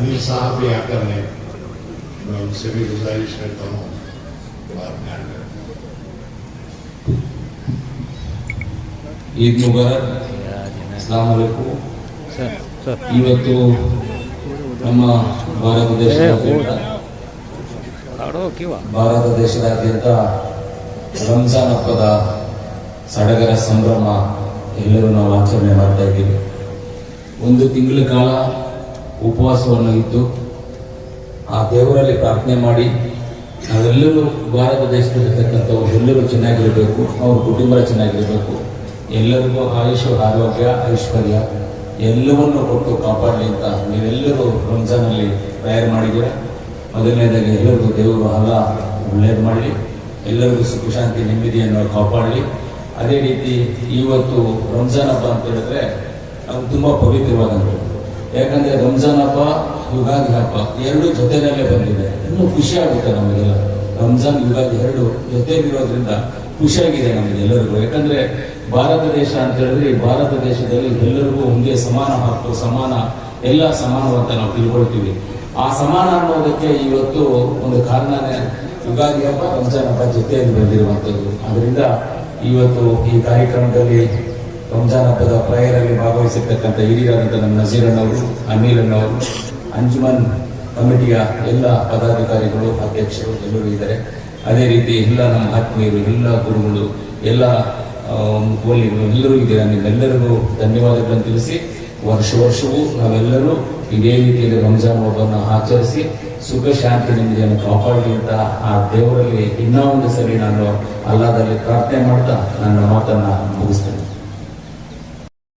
अनिल साहब भी आकर हैं, मैं उनसे भी गुजारिश करता हूँ बात ध्यान करें। ईद मुबारक, अस्ಸಲಾಮ್ ಅಲೈಕುಂ. ಇವತ್ತು ನಮ್ಮ ಭಾರತ ದೇಶದಾದ್ಯಂತ ರಂಜಾನ್ ಹಬ್ಬದ ಸಡಗರ ಸಂಭ್ರಮ ಎಲ್ಲರೂ ನಾವು ಆಚರಣೆ ಮಾಡ್ತಾ ಇದ್ದೀವಿ. ಒಂದು ತಿಂಗಳ ಕಾಲ ಉಪವಾಸವನ್ನು ಇದ್ದು ಆ ದೇವರಲ್ಲಿ ಪ್ರಾರ್ಥನೆ ಮಾಡಿ ನಾವೆಲ್ಲರೂ ಭಾರತ ದೇಶದಲ್ಲಿರ್ತಕ್ಕಂಥವ್ರು ಎಲ್ಲರೂ ಚೆನ್ನಾಗಿರಬೇಕು, ಅವ್ರ ಕುಟುಂಬ ಚೆನ್ನಾಗಿರಬೇಕು, ಎಲ್ಲರಿಗೂ ಆಯುಷ್ ಆರೋಗ್ಯ ಐಶ್ವರ್ಯ ಎಲ್ಲವನ್ನು ಕೊಟ್ಟು ಕಾಪಾಡಲಿ ಅಂತ ನೀವೆಲ್ಲರೂ ರಂಜಾನಲ್ಲಿ ಪ್ರೇಯರ್ ಮಾಡಿದ್ದೀರ. ಮೊದಲನೇದಾಗಿ ಎಲ್ಲರಿಗೂ ದೇವರು ಅಲ್ಲ ಒಳ್ಳೇದು ಮಾಡಲಿ, ಎಲ್ಲರಿಗೂ ಸುಖ ಶಾಂತಿ ನೆಮ್ಮದಿಯನ್ನು ಕಾಪಾಡಲಿ. ಅದೇ ರೀತಿ ಇವತ್ತು ರಂಜಾನ್ ಹಬ್ಬ ಅಂತ ಹೇಳಿದ್ರೆ ಅದು ತುಂಬ ಪವಿತ್ರವಾದಂಥದ್ದು. ಯಾಕಂದ್ರೆ ರಂಜಾನ್ ಹಬ್ಬ ಯುಗಾದಿ ಹಬ್ಬ ಎರಡು ಜೊತೆಯಲ್ಲೇ ಬಂದಿದೆ. ಇನ್ನೂ ಖುಷಿ ಆಗುತ್ತೆ ನಮಗೆಲ್ಲ. ರಂಜಾನ್ ಯುಗಾದಿ ಎರಡು ಜೊತೆಯಲ್ಲಿರೋದ್ರಿಂದ ಖುಷಿಯಾಗಿದೆ ನಮಗೆಲ್ಲರಿಗೂ. ಯಾಕಂದ್ರೆ ಭಾರತ ದೇಶ ಅಂತ ಹೇಳಿದ್ರೆ ಈ ಭಾರತ ದೇಶದಲ್ಲಿ ಎಲ್ಲರಿಗೂ ಒಂದೇ ಸಮಾನ ಹಕ್ಕು, ಸಮಾನ ಎಲ್ಲ ಸಮಾನವಂತ ನಾವು ತಿಳ್ಕೊಳ್ತೀವಿ. ಆ ಸಮಾನ ಅನ್ನೋದಕ್ಕೆ ಇವತ್ತು ಒಂದು ಕಾರಣನೇ ಯುಗಾದಿ ಹಬ್ಬ ರಂಜಾನ್ ಹಬ್ಬ ಜೊತೆಯಲ್ಲಿ ಬಂದಿರುವಂಥದ್ದು. ಅದರಿಂದ ಇವತ್ತು ಈ ಕಾರ್ಯಕ್ರಮದಲ್ಲಿ ರಂಜಾನ್ ಹಬ್ಬದ ಪ್ರೇಯರಲ್ಲಿ ಭಾಗವಹಿಸಿರ್ತಕ್ಕಂಥ ಹಿರಿಯರಾದಂಥ ನಮ್ಮ ನಜೀರಣ್ಣವರು, ಅಮೀರಣ್ಣವರು, ಅಂಜುಮನ್ ಕಮಿಟಿಯ ಎಲ್ಲ ಪದಾಧಿಕಾರಿಗಳು, ಅಧ್ಯಕ್ಷರು ಎಲ್ಲರೂ ಇದ್ದಾರೆ. ಅದೇ ರೀತಿ ಎಲ್ಲ ನಮ್ಮ ಆತ್ಮೀಯರು, ಎಲ್ಲ ಗುರುಗಳು, ಎಲ್ಲ ಮುಖವಲ್ಲಿಗಳು ಎಲ್ಲರೂ ಇದ್ದೀರಾ. ನಿಮ್ಮೆಲ್ಲರಿಗೂ ಧನ್ಯವಾದಗಳನ್ನು ತಿಳಿಸಿ ವರ್ಷವೂ ನಾವೆಲ್ಲರೂ ಇದೇ ರೀತಿಯಲ್ಲಿ ರಂಜಾನ್ ಹಬ್ಬವನ್ನು ಆಚರಿಸಿ ಸುಖ ಶಾಂತಿ ನೆಮ್ಮದಿಯನ್ನು ಕಾಪಾಡಲಿ ಅಂತ ಆ ದೇವರಲ್ಲಿ ಇನ್ನೂ ಒಂದು ಸರಿ ನಾನು ಅಲ್ಲಾದಲ್ಲಿ ಪ್ರಾರ್ಥನೆ ಮಾಡ್ತಾ ನನ್ನ ಮಾತನ್ನ ಮುಗಿಸ್ತೇನೆ.